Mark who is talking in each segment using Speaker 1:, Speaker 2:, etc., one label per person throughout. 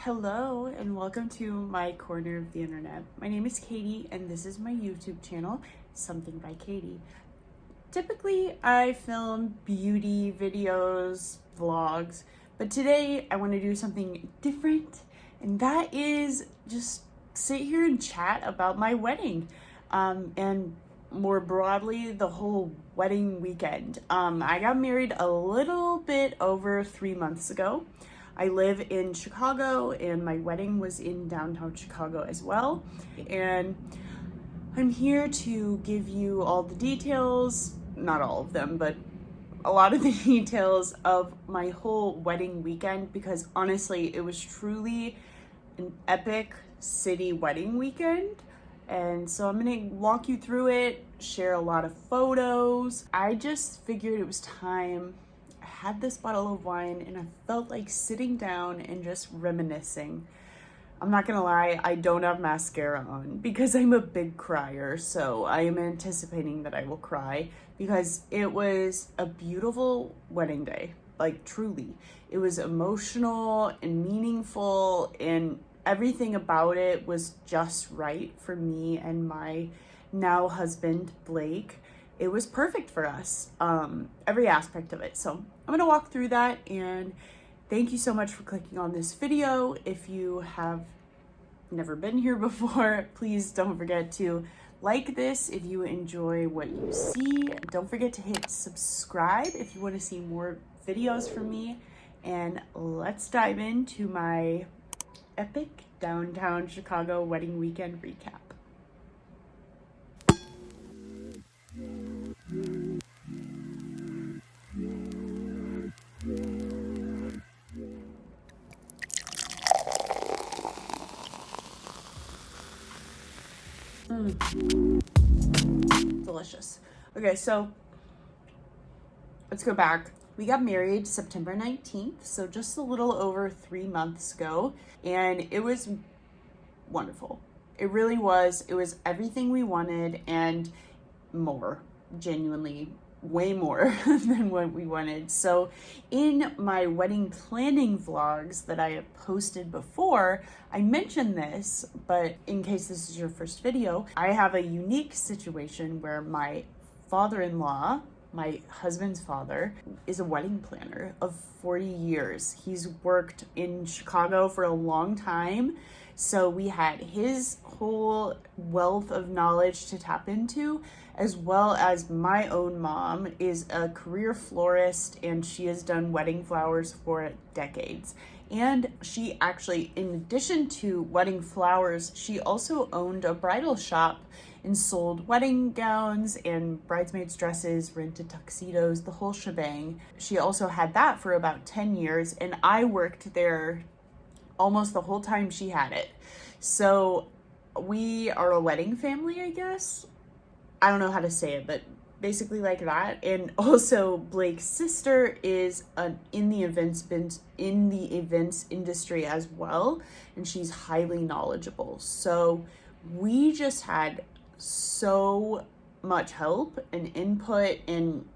Speaker 1: Hello and welcome to my corner of the internet. My name is Katie and this is my YouTube channel, Something by Katie. Typically I film beauty videos, vlogs, but today I want to do something different, and that is just sit here and chat about my wedding and more broadly the whole wedding weekend. I got married a little bit over 3 months ago. I live in Chicago and my wedding was in downtown Chicago as well. And I'm here to give you all the details, not all of them, but a lot of the details of my whole wedding weekend, because honestly, it was truly an epic city wedding weekend. And so I'm gonna walk you through it, share a lot of photos. I just figured it was time. Had this bottle of wine and I felt like sitting down and just reminiscing. I'm not gonna lie, I don't have mascara on because I'm a big crier, so I am anticipating that I will cry because it was a beautiful wedding day. Like, truly, it was emotional and meaningful, and everything about it was just right for me and my now husband Blake. It was perfect for us, every aspect of it. So I'm gonna walk through that, and thank you so much for clicking on this video. If you have never been here before, please don't forget to like this if you enjoy what you see. Don't forget to hit subscribe if you want to see more videos from me. And let's dive into my epic downtown Chicago wedding weekend recap. Delicious. Okay, so let's go back. We got married September 19th, so just a little over 3 months ago, and it was wonderful. It really was. It was everything we wanted and more, genuinely way more than what we wanted. So in my wedding planning vlogs that I have posted before, I mentioned this, but in case this is your first video, I have a unique situation where my father-in-law, my husband's father, is a wedding planner of 40 years. He's worked in Chicago for a long time. So we had his whole wealth of knowledge to tap into, as well as my own mom is a career florist, and she has done wedding flowers for decades. And she actually, in addition to wedding flowers, she also owned a bridal shop and sold wedding gowns and bridesmaids' dresses, rented tuxedos, the whole shebang. She also had that for about 10 years, and I worked there almost the whole time she had it. So we are a wedding family, I guess. I don't know how to say it, but basically like that. And also Blake's sister is in the events industry as well, and she's highly knowledgeable. So we just had so much help and input, and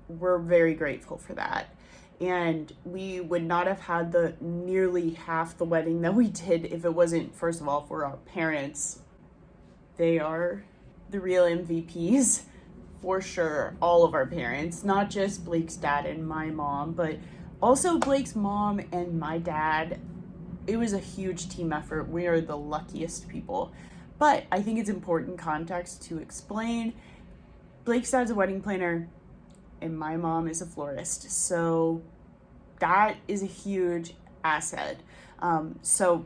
Speaker 1: we're very grateful for that. And we would not have had the nearly half the wedding that we did if it wasn't, first of all, for our parents. They are the real MVPs, for sure. All of our parents, not just Blake's dad and my mom, but also Blake's mom and my dad. It was a huge team effort. We are the luckiest people. But I think it's important context to explain. Blake's dad's a wedding planner, and my mom is a florist. So that is a huge asset. So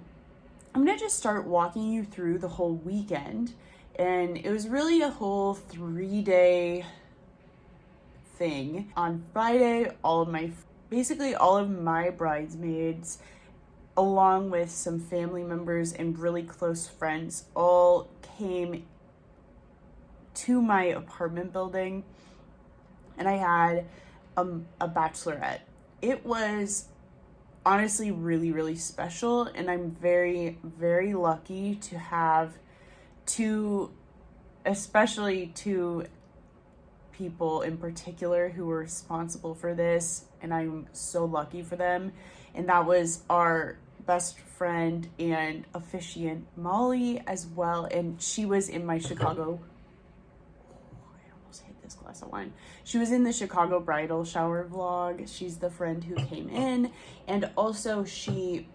Speaker 1: I'm gonna just start walking you through the whole weekend. And it was really a whole 3-day thing. On Friday, basically all of my bridesmaids, along with some family members and really close friends, all came to my apartment building, and I had a bachelorette. It was honestly really, really special, and I'm very, very lucky to have especially two people in particular who were responsible for this, and I'm so lucky for them. And that was our best friend and officiant Molly as well, and she was in my Chicago, I almost hit this glass of wine. She was in the Chicago bridal shower vlog. She's the friend who came in, and also she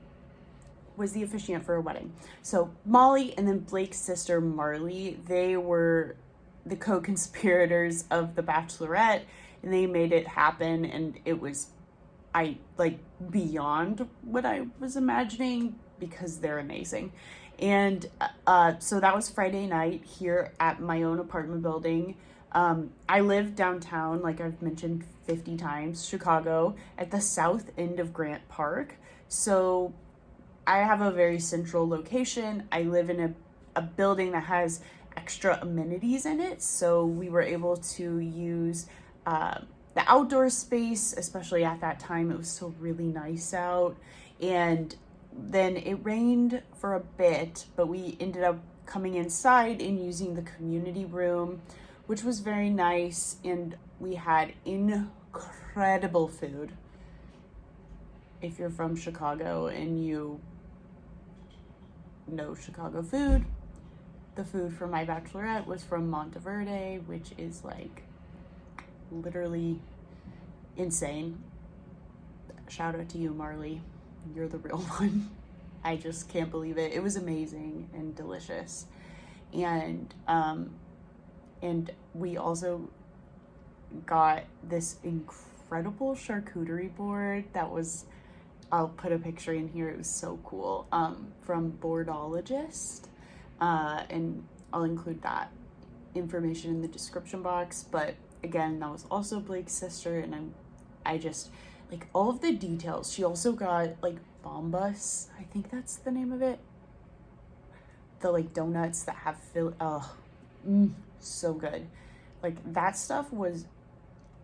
Speaker 1: was the officiant for a wedding. So Molly and then Blake's sister Marley, they were the co-conspirators of the Bachelorette, and they made it happen, and it was beyond what I was imagining, because they're amazing. And so that was Friday night here at my own apartment building. I live downtown, like I've mentioned 50 times, Chicago, at the south end of Grant Park. So I have a very central location. I live in a building that has extra amenities in it. So we were able to use the outdoor space, especially at that time. It was still really nice out. And then it rained for a bit, but we ended up coming inside and using the community room, which was very nice. And we had incredible food. If you're from Chicago and you know Chicago food, the food for my bachelorette was from Monteverde, which is like literally insane. Shout out to you, Marley. You're the real one. I just can't believe it. It was amazing and delicious. And we also got this incredible charcuterie board that was, I'll put a picture in here, it was so cool, from Boardologist, and I'll include that information in the description box. But again, that was also Blake's sister, and I just, like, all of the details. She also got, like, bombos, I think that's the name of it, the, like, donuts that have so good. Like, that stuff was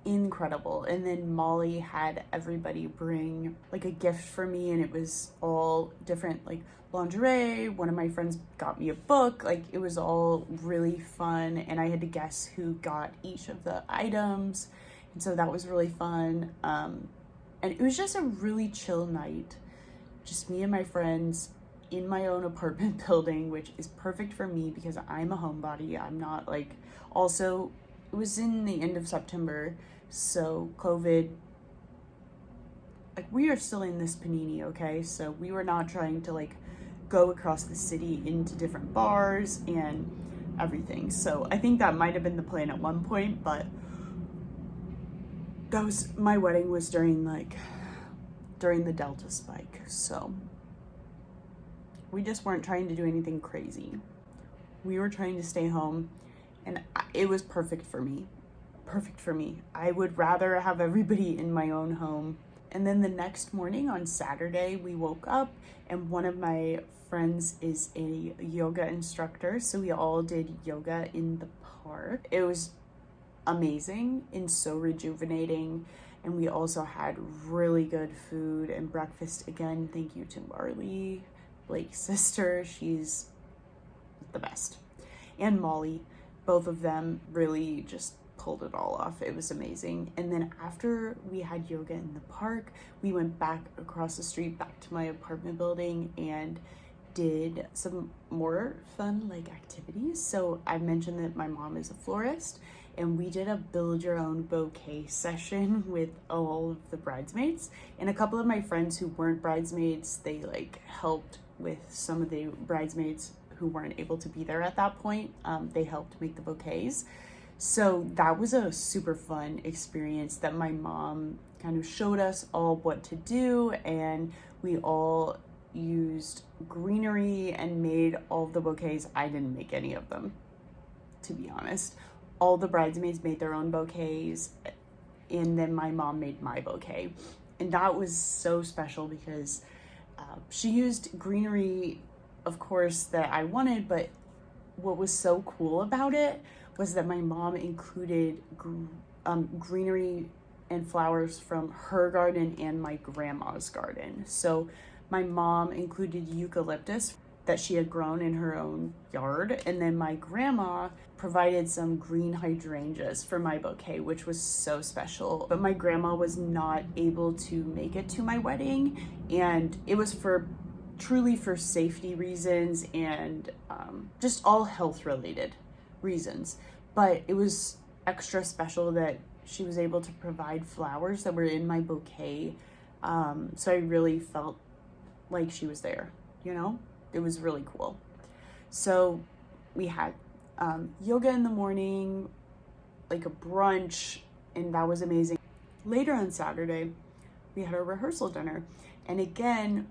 Speaker 1: incredible. And then Molly had everybody bring like a gift for me, and it was all different, like lingerie. One of my friends got me a book. Like, it was all really fun, and I had to guess who got each of the items, and so that was really fun. And it was just a really chill night, just me and my friends in my own apartment building, which is perfect for me because I'm a homebody. I'm not like, also it was in the end of September, so COVID, like, we are still in this panini, okay? So we were not trying to like go across the city into different bars and everything. So I think that might have been the plan at one point, but that was, my wedding was during the Delta spike. So we just weren't trying to do anything crazy. We were trying to stay home, and it was perfect for me. Perfect for me. I would rather have everybody in my own home. And then the next morning on Saturday, we woke up, and one of my friends is a yoga instructor. So we all did yoga in the park. It was amazing and so rejuvenating. And we also had really good food and breakfast. Again, thank you to Marley, Blake's sister. She's the best. And Molly. Both of them really just pulled it all off. It was amazing. And then after we had yoga in the park, we went back across the street back to my apartment building and did some more fun like activities. So I mentioned that my mom is a florist, and we did a build your own bouquet session with all of the bridesmaids, and a couple of my friends who weren't bridesmaids, they like helped with some of the bridesmaids who weren't able to be there at that point. They helped make the bouquets. So that was a super fun experience that my mom kind of showed us all what to do, and we all used greenery and made all of the bouquets. I didn't make any of them, to be honest. All the bridesmaids made their own bouquets, and then my mom made my bouquet. And that was so special because she used greenery, of course, that I wanted, but what was so cool about it was that my mom included greenery and flowers from her garden and my grandma's garden. So my mom included eucalyptus that she had grown in her own yard, and then my grandma provided some green hydrangeas for my bouquet, which was so special. But my grandma was not able to make it to my wedding, and it was for truly for safety reasons and just all health related reasons. But it was extra special that she was able to provide flowers that were in my bouquet. So I really felt like she was there, you know? It was really cool. So we had yoga in the morning, like a brunch, and that was amazing. Later on Saturday, we had a rehearsal dinner. And again,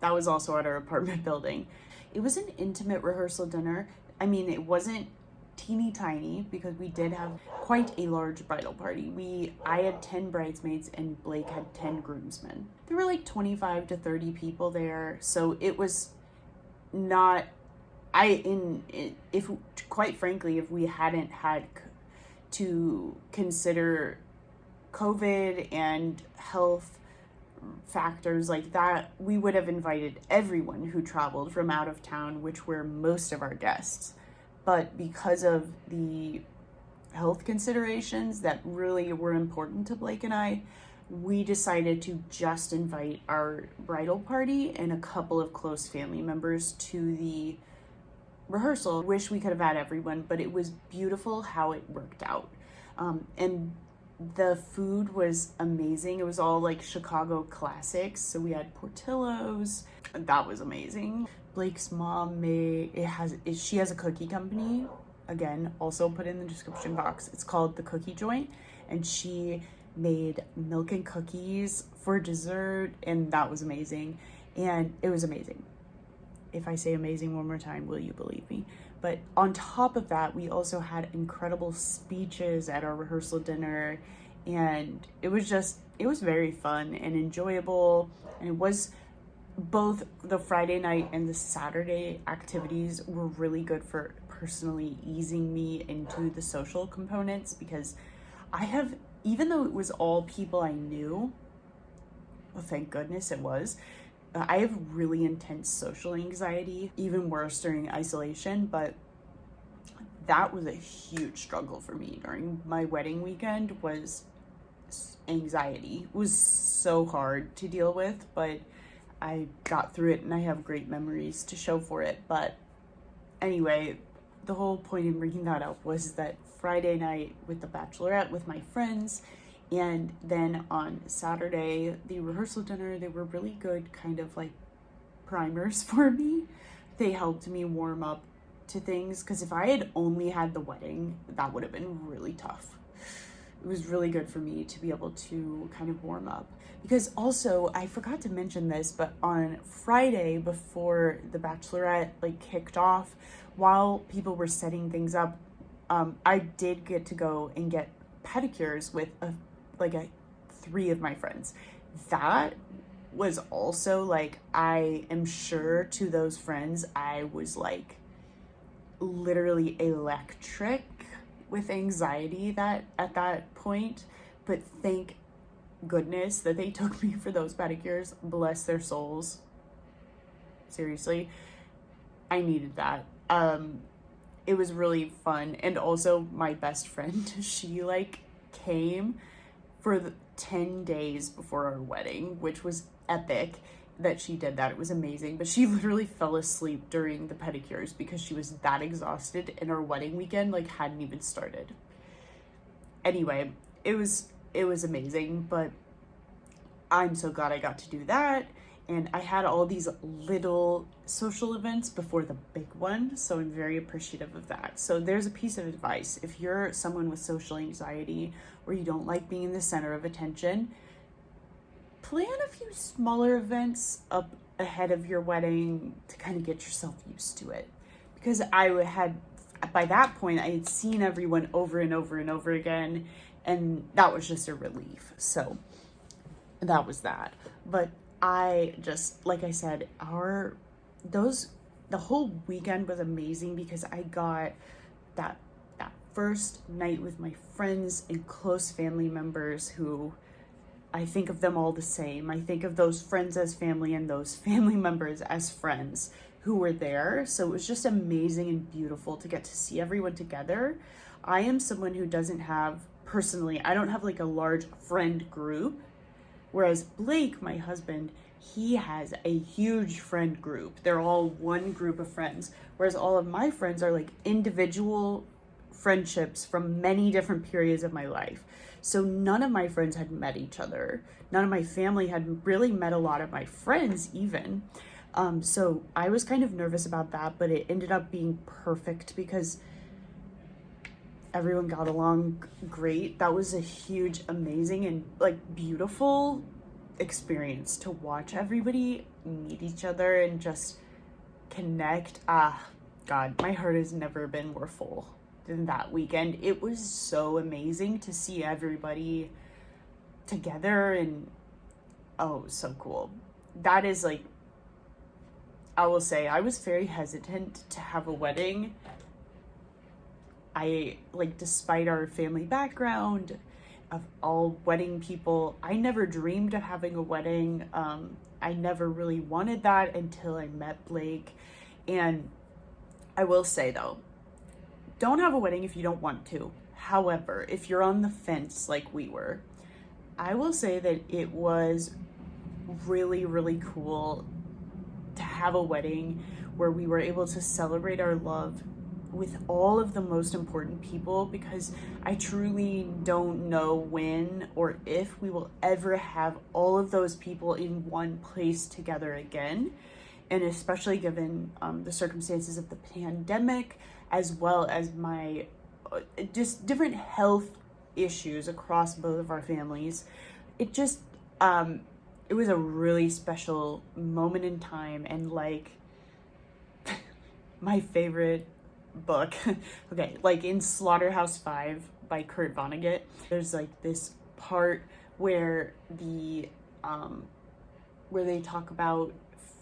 Speaker 1: that was also at our apartment building. It was an intimate rehearsal dinner. I mean, it wasn't teeny tiny because we did have quite a large bridal party. I had 10 bridesmaids and Blake had 10 groomsmen. There were like 25 to 30 people there. So it was not, if quite frankly, if we hadn't had to consider COVID and health factors like that, we would have invited everyone who traveled from out of town, which were most of our guests. But because of the health considerations that really were important to Blake and I, we decided to just invite our bridal party and a couple of close family members to the rehearsal. Wish we could have had everyone, but it was beautiful how it worked out. And the food was amazing. It was all like Chicago classics. So we had Portillo's. That was amazing. Blake's mom she has a cookie company. Again, also put in the description box. It's called The Cookie Joint. And she made milk and cookies for dessert. And that was amazing. And it was amazing. If I say amazing one more time, will you believe me? But on top of that, we also had incredible speeches at our rehearsal dinner. And it was very fun and enjoyable. And it was both the Friday night and the Saturday activities were really good for personally easing me into the social components, because even though it was all people I knew, well, thank goodness it was, I have really intense social anxiety, even worse during isolation, but that was a huge struggle for me during my wedding weekend. Was anxiety. It was so hard to deal with, but I got through it and I have great memories to show for it. But anyway, the whole point in bringing that up was that Friday night with the bachelorette with my friends, and then on Saturday, the rehearsal dinner, they were really good kind of like primers for me. They helped me warm up to things, because if I had only had the wedding, that would have been really tough. It was really good for me to be able to kind of warm up. Because also, I forgot to mention this, but on Friday before the bachelorette like kicked off, while people were setting things up, I did get to go and get pedicures with three of my friends. That was also like, I am sure to those friends, I was like literally electric with anxiety at that point. But thank goodness that they took me for those pedicures. Bless their souls. Seriously, I needed that. It was really fun. And also my best friend, she like came for the 10 days before our wedding, which was epic that she did that. It was amazing. But she literally fell asleep during the pedicures because she was that exhausted, and our wedding weekend like hadn't even started. Anyway, it was amazing, but I'm so glad I got to do that. And I had all these little social events before the big one, so I'm very appreciative of that. So there's a piece of advice. If you're someone with social anxiety or you don't like being in the center of attention, plan a few smaller events up ahead of your wedding to kind of get yourself used to it. Because by that point, I had seen everyone over and over and over again, and that was just a relief. So that was that. But I just, like I said, the whole weekend was amazing because I got that first night with my friends and close family members who I think of them all the same. I think of those friends as family and those family members as friends who were there. So it was just amazing and beautiful to get to see everyone together. I am someone who I don't have like a large friend group. Whereas Blake, my husband, he has a huge friend group. They're all one group of friends, whereas all of my friends are like individual friendships from many different periods of my life. So none of my friends had met each other. None of my family had really met a lot of my friends even. So I was kind of nervous about that, but it ended up being perfect because everyone got along great. That was a huge, amazing, and like beautiful experience to watch everybody meet each other and just connect. God, my heart has never been more full than that weekend. It was so amazing to see everybody together, and oh, so cool. That is like, I will say, I was very hesitant to have a wedding. Despite our family background of all wedding people, I never dreamed of having a wedding. I never really wanted that until I met Blake. And I will say though, don't have a wedding if you don't want to. However, if you're on the fence like we were, I will say that it was really, really cool to have a wedding where we were able to celebrate our love with all of the most important people, because I truly don't know when or if we will ever have all of those people in one place together again. And especially given the circumstances of the pandemic, as well as my just different health issues across both of our families, it just it was a really special moment in time. And like my favorite book, okay, like in Slaughterhouse-Five by Kurt Vonnegut, there's like this part where the where they talk about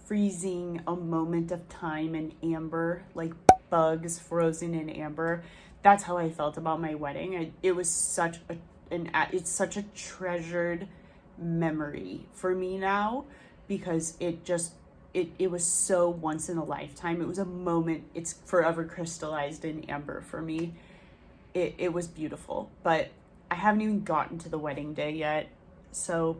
Speaker 1: freezing a moment of time in amber, like bugs frozen in amber. That's how I felt about my wedding. It was such it's such a treasured memory for me now, because it was so once in a lifetime. It was a moment. It's forever crystallized in amber for me. It was beautiful, but I haven't even gotten to the wedding day yet. So